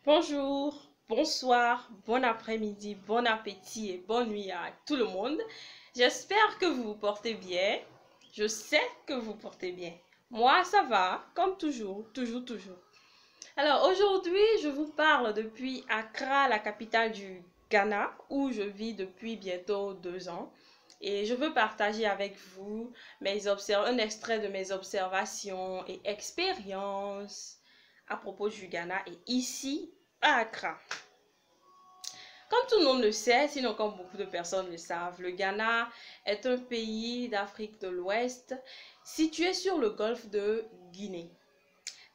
Bonjour, bonsoir, bon après-midi, bon appétit et bonne nuit à tout le monde. J'espère que vous vous portez bien. Je sais que vous portez bien. Moi, ça va, comme toujours, toujours. Alors aujourd'hui, je vous parle depuis Accra, la capitale du Ghana, où je vis depuis bientôt 2 ans. Et je veux partager avec vous un extrait de mes observations et expériences à propos du Ghana et ici à Accra. Comme tout le monde le sait, sinon comme beaucoup de personnes le savent, le Ghana est un pays d'Afrique de l'Ouest situé sur le golfe de Guinée.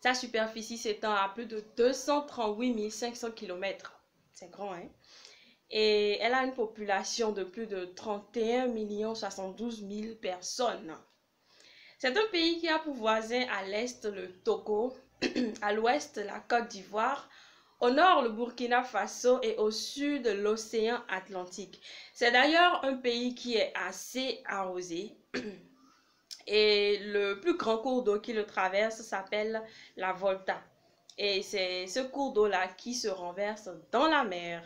Sa superficie s'étend à plus de 238 500 km. C'est grand, hein? Et elle a une population de plus de 31 72 000 personnes. C'est un pays qui a pour voisin à l'est le Togo, à l'ouest la Côte d'Ivoire, au nord le Burkina Faso et au sud l'océan Atlantique. C'est d'ailleurs un pays qui est assez arrosé et le plus grand cours d'eau qui le traverse s'appelle la Volta. Et c'est ce cours d'eau-là qui se renverse dans la mer.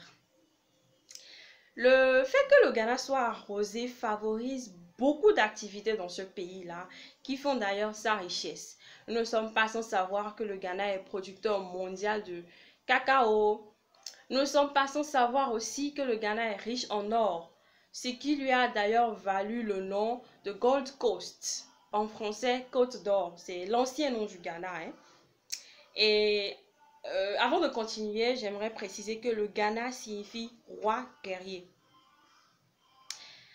Le fait que le Ghana soit arrosé favorise beaucoup d'activités dans ce pays-là qui font d'ailleurs sa richesse. Nous ne sommes pas sans savoir que le Ghana est producteur mondial de cacao. Nous ne sommes pas sans savoir aussi que le Ghana est riche en or, ce qui lui a d'ailleurs valu le nom de Gold Coast. En français, Côte d'Or. C'est l'ancien nom du Ghana, hein. Et avant de continuer, j'aimerais préciser que le Ghana signifie roi guerrier.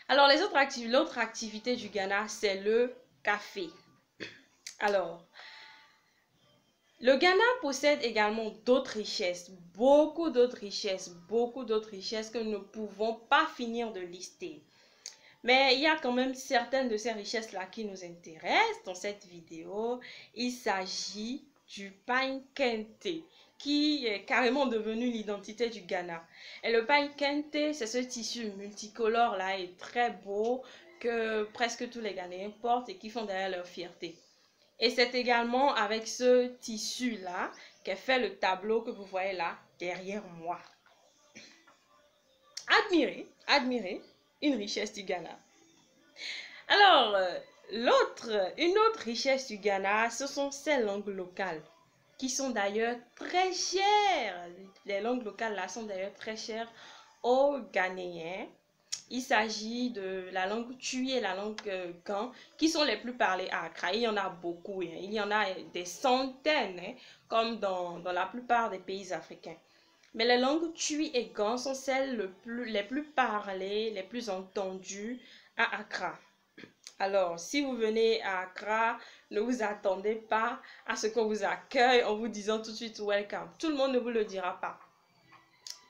Alors, l'autre activité du Ghana, c'est le café. Alors, le Ghana possède également d'autres richesses, beaucoup d'autres richesses que nous ne pouvons pas finir de lister. Mais il y a quand même certaines de ces richesses-là qui nous intéressent dans cette vidéo. Il s'agit du pain kente, qui est carrément devenu l'identité du Ghana. Et le pain kente, c'est ce tissu multicolore là et très beau que presque tous les Ghanéens portent et qui font d'ailleurs leur fierté. Et c'est également avec ce tissu là qu'est fait le tableau que vous voyez là derrière moi. Admirez une richesse du Ghana. Alors, une autre richesse du Ghana, ce sont ses langues locales, qui sont d'ailleurs très chères. Les langues locales là sont d'ailleurs très chères aux Ghanéens. Il s'agit de la langue Twi et la langue Kan, qui sont les plus parlées à Accra. Il y en a beaucoup, hein. Il y en a des centaines, hein, comme dans la plupart des pays africains. Mais les langues Twi et Kan sont celles les plus parlées, les plus entendues à Accra. Alors, si vous venez à Accra, ne vous attendez pas à ce qu'on vous accueille en vous disant tout de suite welcome. Tout le monde ne vous le dira pas.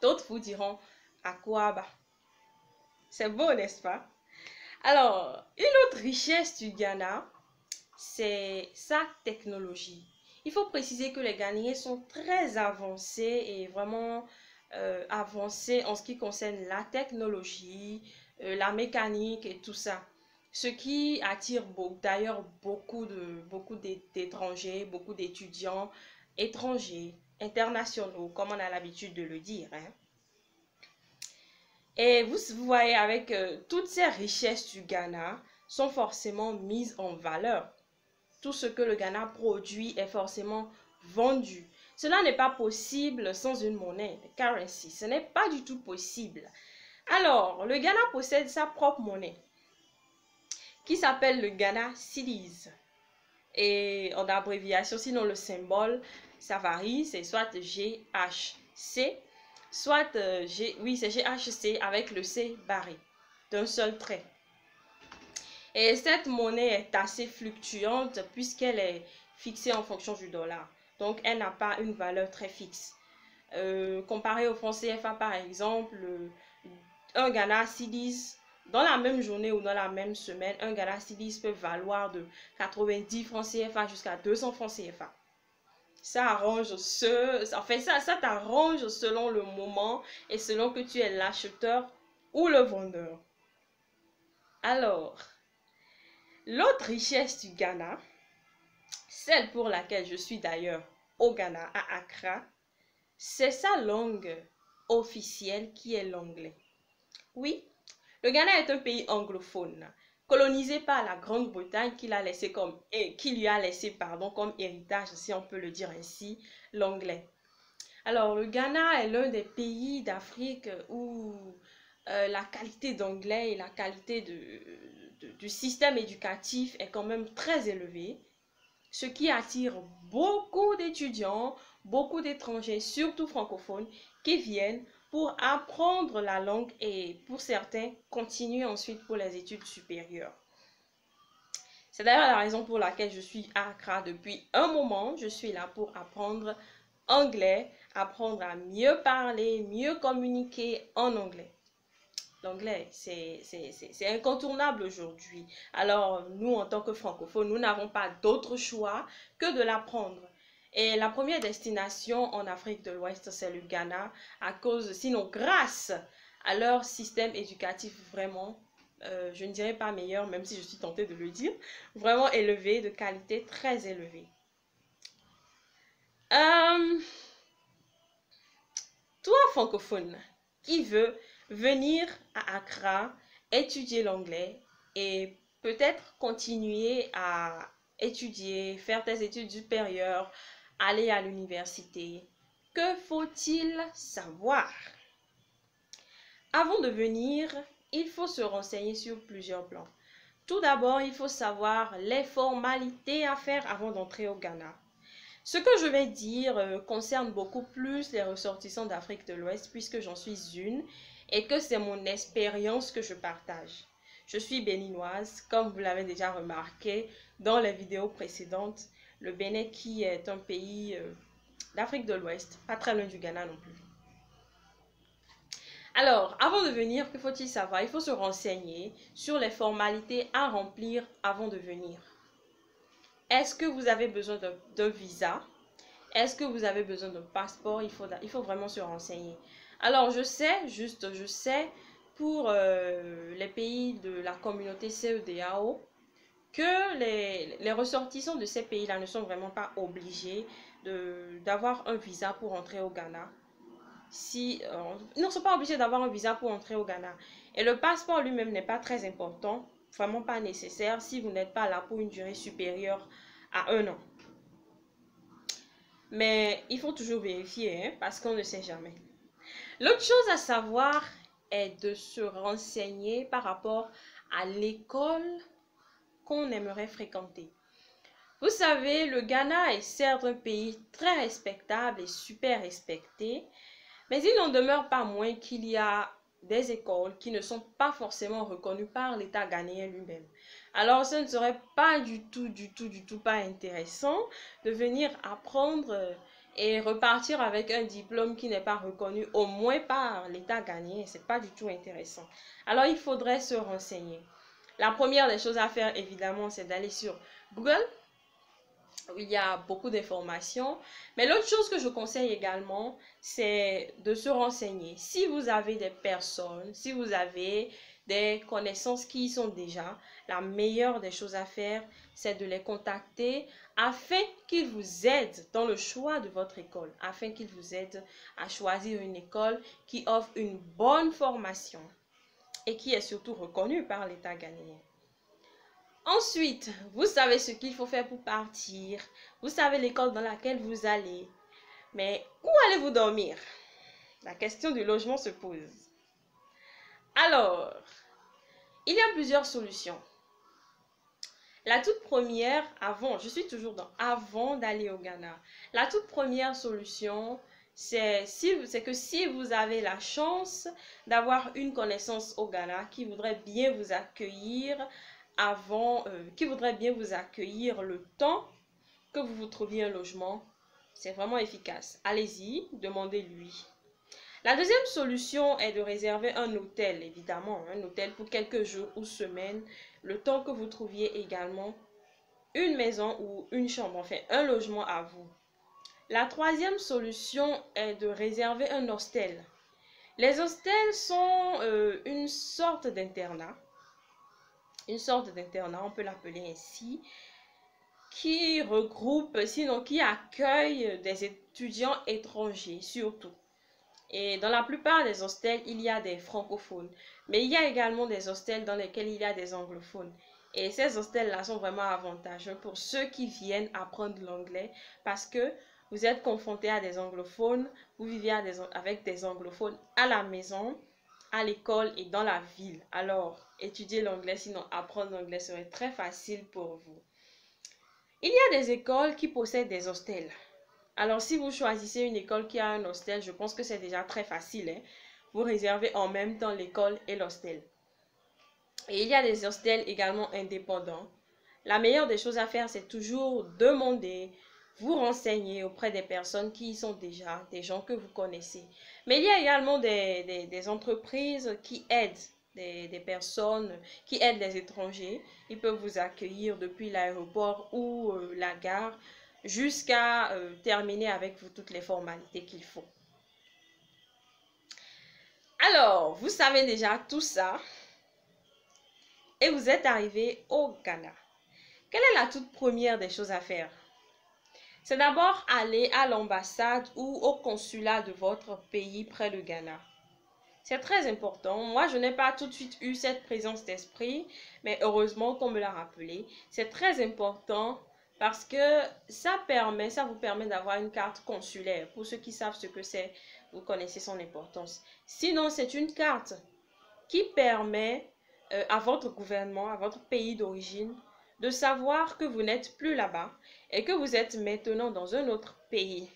D'autres vous diront Akwaba. C'est beau, n'est-ce pas? Alors, une autre richesse du Ghana, c'est sa technologie. Il faut préciser que les Ghanéens sont très avancés et vraiment avancés en ce qui concerne la technologie, la mécanique et tout ça. Ce qui attire d'ailleurs beaucoup d'étrangers, beaucoup d'étudiants étrangers, internationaux, comme on a l'habitude de le dire, hein. Et vous voyez avec toutes ces richesses du Ghana sont forcément mises en valeur. Tout ce que le Ghana produit est forcément vendu. Cela n'est pas possible sans une monnaie, le currency. Ce n'est pas du tout possible. Alors, le Ghana possède sa propre monnaie qui s'appelle le Ghana Cedis. Et en abréviation, sinon le symbole, ça varie, c'est soit GHC, soit c'est GHC avec le C barré, d'un seul trait. Et cette monnaie est assez fluctuante puisqu'elle est fixée en fonction du dollar. Donc, elle n'a pas une valeur très fixe. Comparé au franc CFA, par exemple, un Ghana Cedis, dans la même journée ou dans la même semaine, un Ghana Cedis peut valoir de 90 francs CFA jusqu'à 200 francs CFA. Ça arrange ça t'arrange selon le moment et selon que tu es l'acheteur ou le vendeur. Alors, l'autre richesse du Ghana, celle pour laquelle je suis d'ailleurs au Ghana, à Accra, c'est sa langue officielle qui est l'anglais. Oui, le Ghana est un pays anglophone, colonisé par la Grande-Bretagne qui lui a laissé comme héritage, si on peut le dire ainsi, l'anglais. Alors, le Ghana est l'un des pays d'Afrique où la qualité d'anglais et la qualité du système éducatif est quand même très élevée, ce qui attire beaucoup d'étudiants, beaucoup d'étrangers, surtout francophones, qui viennent pour apprendre la langue et pour certains continuer ensuite pour les études supérieures. C'est d'ailleurs la raison pour laquelle je suis à Accra depuis un moment. Je suis là pour apprendre anglais, apprendre à mieux parler, mieux communiquer en anglais. L'anglais, c'est incontournable aujourd'hui. Alors, nous, en tant que francophones, nous n'avons pas d'autre choix que de l'apprendre. Et la première destination en Afrique de l'Ouest, c'est le Ghana, sinon grâce à leur système éducatif vraiment, je ne dirais pas meilleur, même si je suis tentée de le dire, vraiment élevé, de qualité très élevée. Toi, francophone, qui veut venir à Accra, étudier l'anglais et peut-être continuer à étudier, faire tes études supérieures, aller à l'université, que faut-il savoir? Avant de venir, il faut se renseigner sur plusieurs plans. Tout d'abord, il faut savoir les formalités à faire avant d'entrer au Ghana. Ce que je vais dire concerne beaucoup plus les ressortissants d'Afrique de l'Ouest puisque j'en suis une et que c'est mon expérience que je partage. Je suis béninoise, comme vous l'avez déjà remarqué dans les vidéos précédentes. Le Bénin qui est un pays d'Afrique de l'Ouest, pas très loin du Ghana non plus. Alors, avant de venir, que faut-il savoir? Il faut se renseigner sur les formalités à remplir avant de venir. Est-ce que vous avez besoin d'un visa? Est-ce que vous avez besoin d'un passeport? Il faut vraiment se renseigner. Alors, je sais, pour les pays de la communauté CEDEAO, que les ressortissants de ces pays-là ne sont vraiment pas obligés d'avoir un visa pour entrer au Ghana. Ils ne sont pas obligés d'avoir un visa pour entrer au Ghana. Et le passeport lui-même n'est pas très important, vraiment pas nécessaire si vous n'êtes pas là pour une durée supérieure à 1 an. Mais il faut toujours vérifier, hein, parce qu'on ne sait jamais. L'autre chose à savoir est de se renseigner par rapport à l'école qu'on aimerait fréquenter. Vous savez, le Ghana est certes un pays très respectable et super respecté, mais il n'en demeure pas moins qu'il y a des écoles qui ne sont pas forcément reconnues par l'État ghanéen lui-même. Alors, ce ne serait pas du tout pas intéressant de venir apprendre et repartir avec un diplôme qui n'est pas reconnu au moins par l'État ghanéen. C'est pas du tout intéressant. Alors, il faudrait se renseigner. La première des choses à faire, évidemment, c'est d'aller sur Google. Il y a beaucoup d'informations. Mais l'autre chose que je conseille également, c'est de se renseigner. Si vous avez des personnes, si vous avez des connaissances qui y sont déjà, la meilleure des choses à faire, c'est de les contacter afin qu'ils vous aident dans le choix de votre école, afin qu'ils vous aident à choisir une école qui offre une bonne formation et qui est surtout reconnue par l'État ghanéen. Ensuite, vous savez ce qu'il faut faire pour partir. Vous savez l'école dans laquelle vous allez. Mais où allez-vous dormir? La question du logement se pose. Alors, il y a plusieurs solutions. La toute première, je suis toujours avant d'aller au Ghana. La toute première solution, c'est que si vous avez la chance d'avoir une connaissance au Ghana qui voudrait bien vous accueillir, le temps que vous vous trouviez un logement, c'est vraiment efficace. Allez-y, demandez-lui. La deuxième solution est de réserver un hôtel, évidemment, un hôtel pour quelques jours ou semaines, le temps que vous trouviez également une maison ou une chambre, enfin un logement à vous. La troisième solution est de réserver un hostel. Les hostels sont une sorte d'internat, on peut l'appeler ainsi, qui regroupe, sinon qui accueille des étudiants étrangers surtout. Et dans la plupart des hostels, il y a des francophones. Mais il y a également des hostels dans lesquels il y a des anglophones. Et ces hostels-là sont vraiment avantageux pour ceux qui viennent apprendre l'anglais parce que vous êtes confrontés à des anglophones, vous vivez avec des anglophones à la maison, à l'école et dans la ville. Alors, étudier l'anglais, sinon apprendre l'anglais serait très facile pour vous. Il y a des écoles qui possèdent des hostels. Alors, si vous choisissez une école qui a un hostel, je pense que c'est déjà très facile, hein. Vous réservez en même temps l'école et l'hostel. Et il y a des hostels également indépendants. La meilleure des choses à faire, c'est toujours demander, vous renseigner auprès des personnes qui y sont déjà, des gens que vous connaissez. Mais il y a également des entreprises qui aident des personnes, qui aident les étrangers. Ils peuvent vous accueillir depuis l'aéroport ou la gare jusqu'à terminer avec vous toutes les formalités qu'il faut. Alors, vous savez déjà tout ça et vous êtes arrivé au Ghana. Quelle est la toute première des choses à faire? C'est d'abord aller à l'ambassade ou au consulat de votre pays près du Ghana. C'est très important. Moi, je n'ai pas tout de suite eu cette présence d'esprit, mais heureusement qu'on me l'a rappelé. C'est très important parce que ça vous permet d'avoir une carte consulaire. Pour ceux qui savent ce que c'est, vous connaissez son importance. Sinon, c'est une carte qui permet à votre gouvernement, à votre pays d'origine, de savoir que vous n'êtes plus là-bas et que vous êtes maintenant dans un autre pays.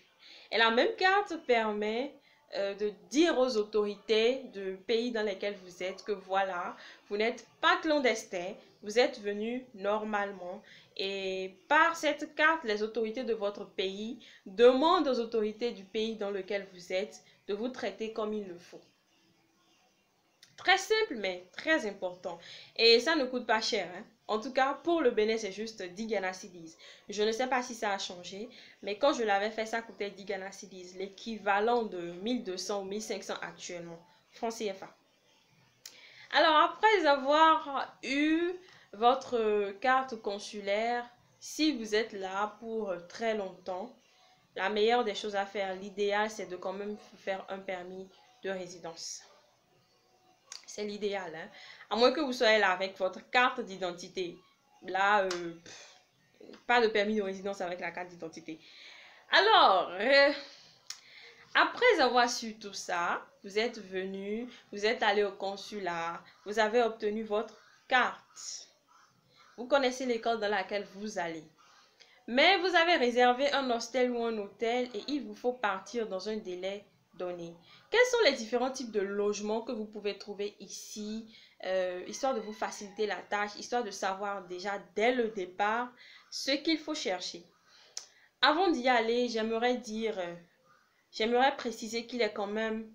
Et la même carte permet de dire aux autorités du pays dans lesquels vous êtes que voilà, vous n'êtes pas clandestin, vous êtes venu normalement. Et par cette carte, les autorités de votre pays demandent aux autorités du pays dans lequel vous êtes de vous traiter comme il le faut. Très simple, mais très important. Et ça ne coûte pas cher, hein. En tout cas, pour le Bénin, c'est juste 10 Ghana Cedis. Je ne sais pas si ça a changé, mais quand je l'avais fait, ça coûtait 10 Ghana Cedis, l'équivalent de 1200 ou 1500 actuellement, francs CFA. Alors, après avoir eu votre carte consulaire, si vous êtes là pour très longtemps, la meilleure des choses à faire, l'idéal, c'est de quand même faire un permis de résidence. C'est l'idéal, hein? À moins que vous soyez là avec votre carte d'identité. Là, pas de permis de résidence avec la carte d'identité. Alors, après avoir su tout ça, vous êtes venu, vous êtes allé au consulat, vous avez obtenu votre carte. Vous connaissez l'école dans laquelle vous allez. Mais vous avez réservé un hostel ou un hôtel et il vous faut partir dans un délai donné. Quels sont les différents types de logements que vous pouvez trouver ici, histoire de vous faciliter la tâche, histoire de savoir déjà dès le départ ce qu'il faut chercher. Avant d'y aller, j'aimerais préciser qu'il est quand même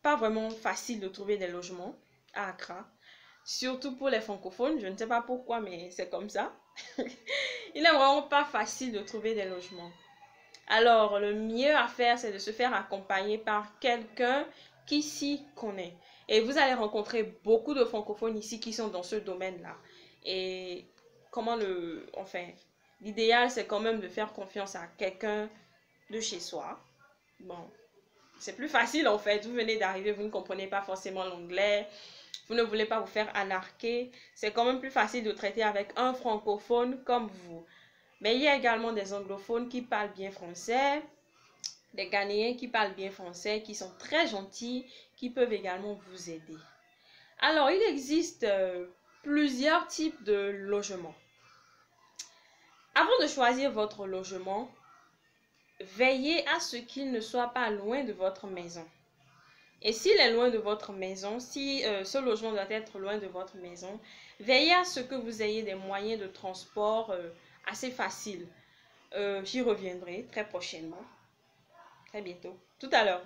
pas vraiment facile de trouver des logements à Accra, surtout pour les francophones. Je ne sais pas pourquoi, mais c'est comme ça. Il n'est vraiment pas facile de trouver des logements. Alors, le mieux à faire, c'est de se faire accompagner par quelqu'un qui s'y connaît. Et vous allez rencontrer beaucoup de francophones ici qui sont dans ce domaine-là. Et l'idéal, c'est quand même de faire confiance à quelqu'un de chez soi. Bon, c'est plus facile en fait. Vous venez d'arriver, vous ne comprenez pas forcément l'anglais. Vous ne voulez pas vous faire anarquer. C'est quand même plus facile de traiter avec un francophone comme vous. Mais il y a également des anglophones qui parlent bien français, des Ghanéens qui parlent bien français, qui sont très gentils, qui peuvent également vous aider. Alors, il existe plusieurs types de logements. Avant de choisir votre logement, veillez à ce qu'il ne soit pas loin de votre maison. Et s'il est loin de votre maison, si ce logement doit être loin de votre maison, veillez à ce que vous ayez des moyens de transport assez faciles. J'y reviendrai très prochainement, très bientôt, tout à l'heure.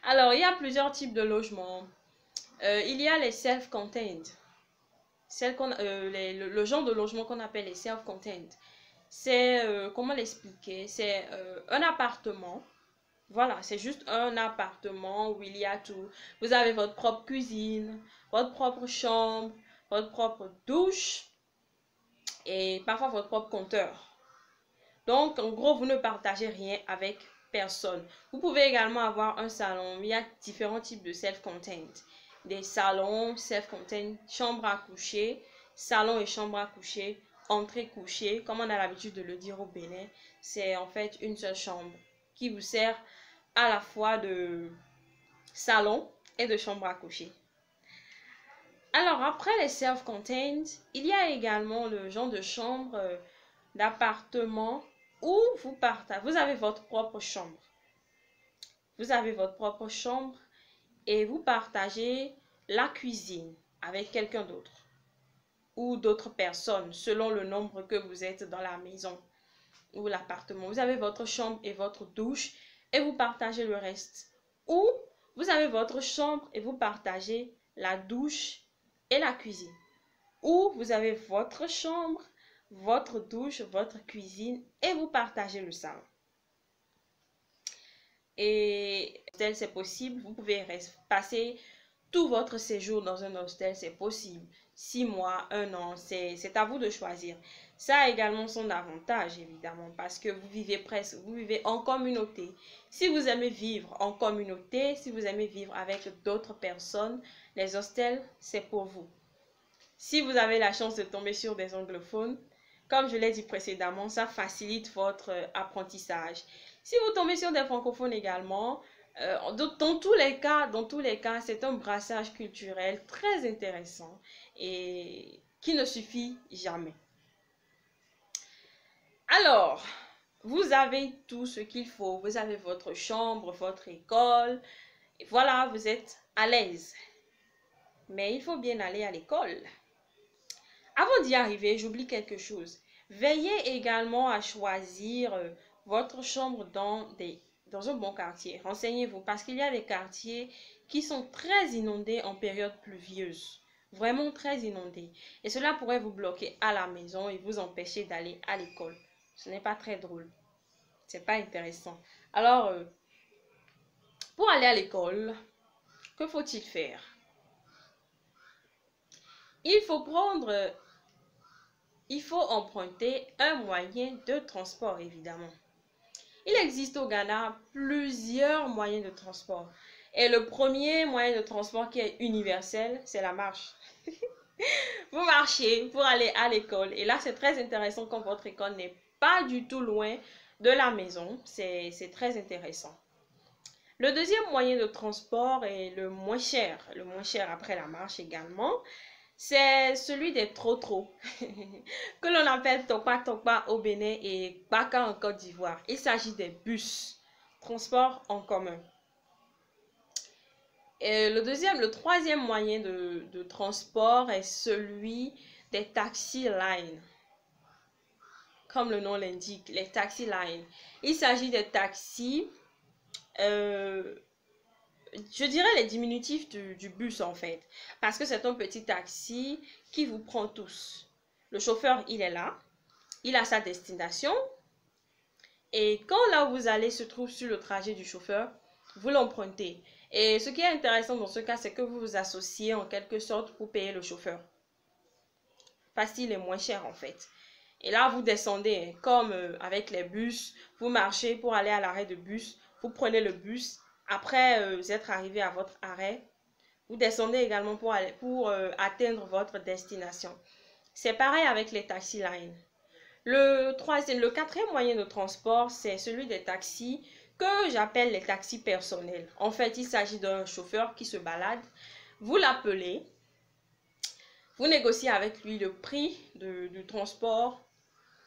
Alors, il y a plusieurs types de logements. Il y a les self-contained. Le genre de logement qu'on appelle les self-contained. C'est, comment l'expliquer? C'est un appartement. Voilà, c'est juste un appartement où il y a tout. Vous avez votre propre cuisine, votre propre chambre, votre propre douche et parfois votre propre compteur. Donc, en gros, vous ne partagez rien avec personne. Vous pouvez également avoir un salon. Il y a différents types de self-contained. Des salons, self-contained, chambre à coucher, salon et chambre à coucher, entrée couchée, comme on a l'habitude de le dire au Bénin. C'est en fait une seule chambre qui vous sert à la fois de salon et de chambre à coucher. Alors, après les self-contained, il y a également le genre de chambre d'appartement où vous avez votre propre chambre. Vous avez votre propre chambre et vous partagez la cuisine avec quelqu'un d'autre ou d'autres personnes selon le nombre que vous êtes dans la maison ou l'appartement. Vous avez votre chambre et votre douche et vous partagez le reste. Ou vous avez votre chambre et vous partagez la douche et la cuisine. Ou vous avez votre chambre, votre douche, votre cuisine et vous partagez le salon. Et hostel, c'est possible. Vous pouvez passer tout votre séjour dans un hostel, c'est possible. 6 mois, 1 an, c'est à vous de choisir. Ça a également son avantage, évidemment, parce que vous vivez en communauté. Si vous aimez vivre en communauté, si vous aimez vivre avec d'autres personnes, les hostels, c'est pour vous. Si vous avez la chance de tomber sur des anglophones, comme je l'ai dit précédemment, ça facilite votre apprentissage. Si vous tombez sur des francophones également, dans tous les cas, c'est un brassage culturel très intéressant et qui ne suffit jamais. Alors, vous avez tout ce qu'il faut. Vous avez votre chambre, votre école. Et voilà, vous êtes à l'aise. Mais il faut bien aller à l'école. Avant d'y arriver, j'oublie quelque chose. Veillez également à choisir votre chambre dans un bon quartier. Renseignez-vous parce qu'il y a des quartiers qui sont très inondés en période pluvieuse. Vraiment très inondés. Et cela pourrait vous bloquer à la maison et vous empêcher d'aller à l'école. Ce n'est pas très drôle. C'est pas intéressant. Alors, pour aller à l'école, que faut-il faire? Il faut emprunter un moyen de transport, évidemment. Il existe au Ghana plusieurs moyens de transport. Et le premier moyen de transport qui est universel, c'est la marche. Vous marchez pour aller à l'école. Et là, c'est très intéressant quand votre école n'est pas du tout loin de la maison. C'est très intéressant. Le deuxième moyen de transport est le moins cher après la marche également. C'est celui des trotros, que l'on appelle Tokpa au Bénin et Baka en Côte d'Ivoire. Il s'agit des bus, transport en commun. Et le troisième moyen de transport est celui des taxi lines. Comme le nom l'indique, les taxi lines. Il s'agit des taxis, je dirais les diminutifs du bus en fait. Parce que c'est un petit taxi qui vous prend tous. Le chauffeur, il est là. Il a sa destination. Et quand là où vous allez se trouve sur le trajet du chauffeur, vous l'empruntez. Et ce qui est intéressant dans ce cas, c'est que vous vous associez en quelque sorte pour payer le chauffeur. Parce qu'il est moins cher en fait. Et là, vous descendez, comme avec les bus, vous marchez pour aller à l'arrêt de bus, vous prenez le bus. Après être arrivé à votre arrêt, vous descendez également pour atteindre votre destination. C'est pareil avec les taxi lines. Le quatrième moyen de transport, c'est celui des taxis que j'appelle les taxis personnels. En fait, il s'agit d'un chauffeur qui se balade. Vous l'appelez, vous négociez avec lui le prix du transport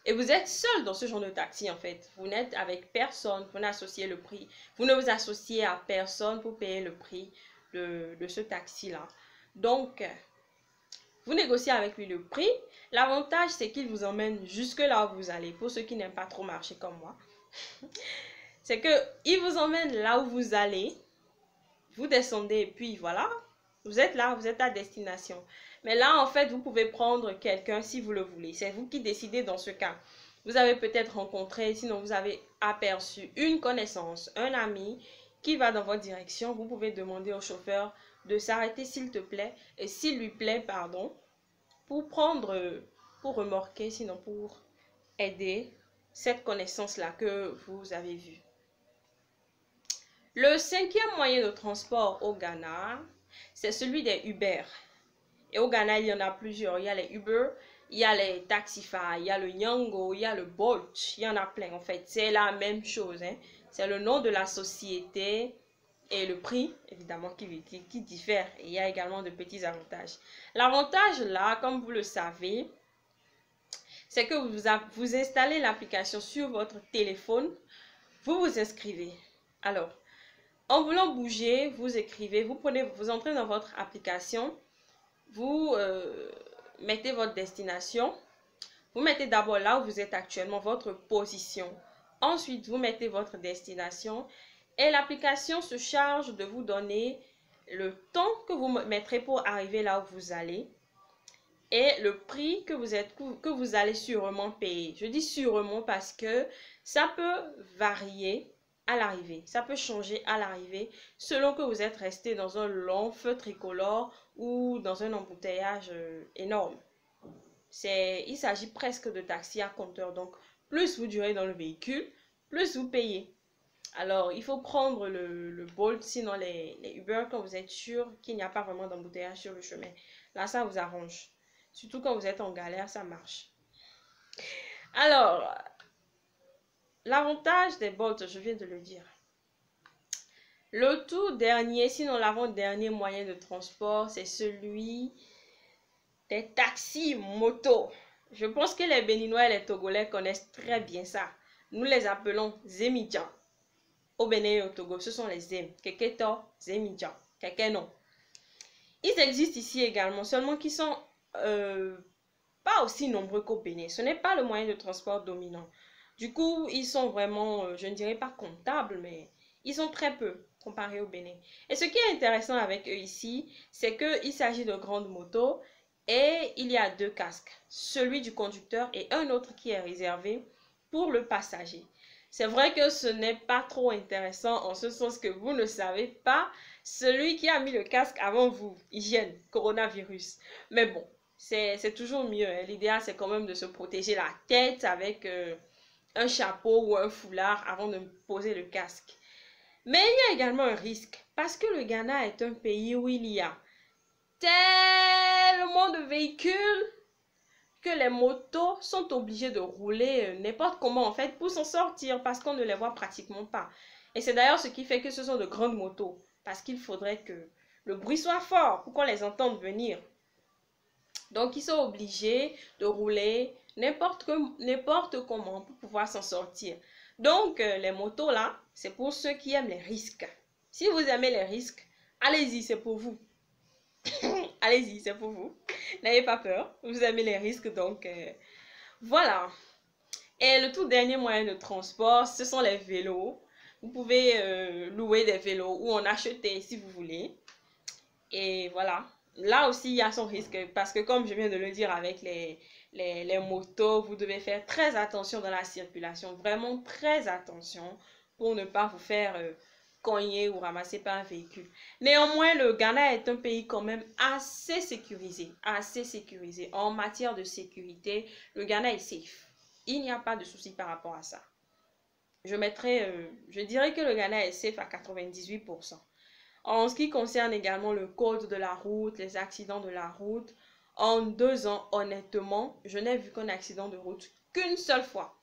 et vous êtes seul dans ce genre de taxi en fait. Vous n'êtes avec personne, vous n'associez le prix. Vous ne vous associez à personne pour payer le prix de ce taxi-là. Donc, vous négociez avec lui le prix. L'avantage, c'est qu'il vous emmène jusque là où vous allez. Pour ceux qui n'aiment pas trop marcher comme moi. C'est qu'il vous emmène là où vous allez. Vous descendez et puis voilà. Vous êtes là, vous êtes à destination. Mais là, en fait, vous pouvez prendre quelqu'un si vous le voulez. C'est vous qui décidez dans ce cas. Vous avez peut-être rencontré, sinon vous avez aperçu une connaissance, un ami qui va dans votre direction. Vous pouvez demander au chauffeur de s'arrêter s'il te plaît, et s'il lui plaît, pardon, pour remorquer, sinon pour aider cette connaissance-là que vous avez vue. Le cinquième moyen de transport au Ghana, c'est celui des Uber. Et au Ghana, il y en a plusieurs. Il y a les Uber, il y a les Taxify, il y a le Yango, il y a le Bolt. Il y en a plein en fait. C'est la même chose. Hein. C'est le nom de la société et le prix, évidemment, qui diffère. Et il y a également de petits avantages. L'avantage là, comme vous le savez, c'est que vous installez l'application sur votre téléphone, vous vous inscrivez. Alors, en voulant bouger, vous écrivez, vous entrez dans votre application, vous mettez votre destination, vous mettez d'abord là où vous êtes actuellement, votre position. Ensuite, vous mettez votre destination et l'application se charge de vous donner le temps que vous mettrez pour arriver là où vous allez et le prix que vous allez sûrement payer. Je dis sûrement parce que ça peut varier à l'arrivée. Ça peut changer à l'arrivée selon que vous êtes resté dans un long feu tricolore ou dans un embouteillage énorme. Il s'agit presque de taxi à compteur. Donc, plus vous durez dans le véhicule, plus vous payez. Alors, il faut prendre le Bolt, sinon les Uber, quand vous êtes sûr qu'il n'y a pas vraiment d'embouteillage sur le chemin. Là, ça vous arrange. Surtout quand vous êtes en galère, ça marche. Alors, l'avantage des Bolt, je viens de le dire. Le tout dernier, sinon l'avant-dernier moyen de transport, c'est celui des taxis motos. Je pense que les Béninois et les Togolais connaissent très bien ça. Nous les appelons Zemidjan. Au Bénin et au Togo, ce sont les Zem. Keketo, Zemidjan, Kekeno. Ils existent ici également, seulement qu'ils sont pas aussi nombreux qu'au Bénin. Ce n'est pas le moyen de transport dominant. Du coup, ils sont vraiment, je ne dirais pas comptables, mais ils sont très peu comparés au Bénin. Et ce qui est intéressant avec eux ici, c'est qu'il s'agit de grandes motos et il y a deux casques, celui du conducteur et un autre qui est réservé pour le passager. C'est vrai que ce n'est pas trop intéressant en ce sens que vous ne savez pas celui qui a mis le casque avant vous. Hygiène, coronavirus. Mais bon, c'est toujours mieux. Hein. L'idéal, c'est quand même de se protéger la tête avec un chapeau ou un foulard avant de poser le casque. Mais il y a également un risque parce que le Ghana est un pays où il y a tellement de véhicules que les motos sont obligées de rouler n'importe comment en fait pour s'en sortir parce qu'on ne les voit pratiquement pas. Et c'est d'ailleurs ce qui fait que ce sont de grandes motos parce qu'il faudrait que le bruit soit fort pour qu'on les entende venir. Donc ils sont obligés de rouler n'importe comment pour pouvoir s'en sortir. Donc les motos là, c'est pour ceux qui aiment les risques. Si vous aimez les risques, allez-y, c'est pour vous. Allez-y, c'est pour vous. N'ayez pas peur. Vous aimez les risques, donc voilà. Et le tout dernier moyen de transport, ce sont les vélos. Vous pouvez louer des vélos ou en acheter si vous voulez. Et voilà. Là aussi, il y a son risque parce que comme je viens de le dire avec les motos, vous devez faire très attention dans la circulation. Vraiment très attention pour ne pas vous faire cogner ou ramasser par un véhicule. Néanmoins, le Ghana est un pays quand même assez sécurisé. En matière de sécurité, le Ghana est safe. Il n'y a pas de souci par rapport à ça. Je dirais que le Ghana est safe à 98%. En ce qui concerne également le code de la route, les accidents de la route, en 2 ans, honnêtement, je n'ai vu qu'un accident de route qu'une seule fois.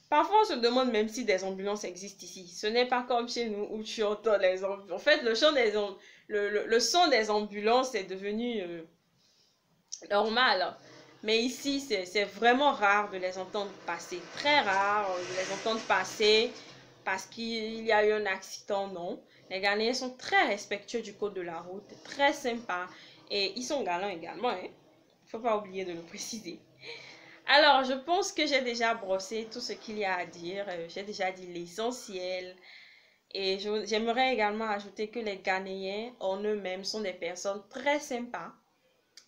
Parfois, on se demande même si des ambulances existent ici. Ce n'est pas comme chez nous où tu entends les ambulances. En fait, le son des ambulances est devenu normal. Mais ici, c'est vraiment rare de les entendre passer. Très rare de les entendre passer parce qu'il y a eu un accident, non. Les Ghanéens sont très respectueux du code de la route, très sympas. Et ils sont galants également. Hein. Il ne faut pas oublier de le préciser. Alors, je pense que j'ai déjà brossé tout ce qu'il y a à dire. J'ai déjà dit l'essentiel. Et j'aimerais également ajouter que les Ghanéens en eux-mêmes sont des personnes très sympas.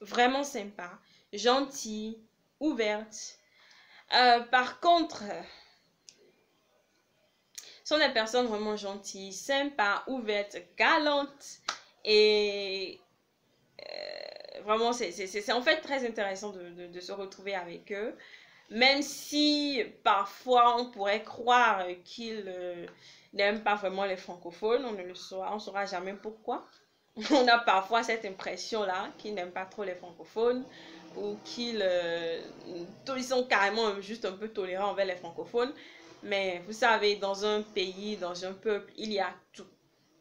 Vraiment sympas, gentilles, ouvertes. Par contre, sont des personnes vraiment gentilles, sympas, ouvertes, galantes. Et vraiment, c'est en fait très intéressant de se retrouver avec eux. Même si parfois on pourrait croire qu'ils n'aiment pas vraiment les francophones, on ne saura jamais pourquoi. On a parfois cette impression-là qu'ils n'aiment pas trop les francophones ou qu'ils ils sont carrément juste un peu tolérants envers les francophones. Mais vous savez, dans un pays, dans un peuple, il y a tout.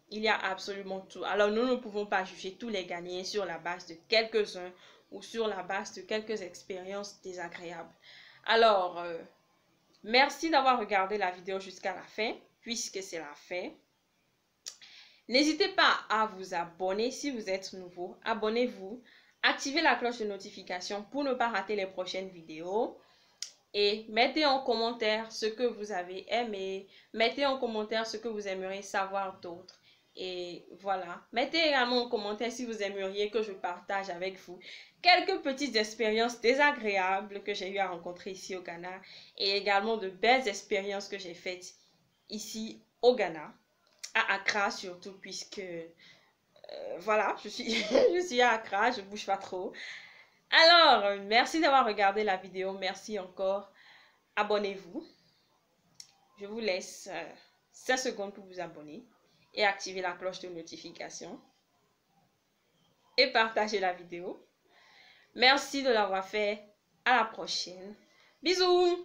Il y a absolument tout. Alors nous ne pouvons pas juger tous les Ghanéens sur la base de quelques-uns ou sur la base de quelques expériences désagréables. Alors, merci d'avoir regardé la vidéo jusqu'à la fin, puisque c'est la fin. N'hésitez pas à vous abonner si vous êtes nouveau. Abonnez-vous. Activez la cloche de notification pour ne pas rater les prochaines vidéos. Et mettez en commentaire ce que vous avez aimé. Mettez en commentaire ce que vous aimeriez savoir d'autre. Et voilà. Mettez également en commentaire si vous aimeriez que je partage avec vous quelques petites expériences désagréables que j'ai eu à rencontrer ici au Ghana. Et également de belles expériences que j'ai faites ici au Ghana. À Accra surtout, puisque voilà, je suis à Accra, je bouge pas trop. Alors, merci d'avoir regardé la vidéo, merci encore. Abonnez-vous. Je vous laisse 5 secondes pour vous abonner et activer la cloche de notification et partager la vidéo. Merci de l'avoir fait. À la prochaine. Bisous.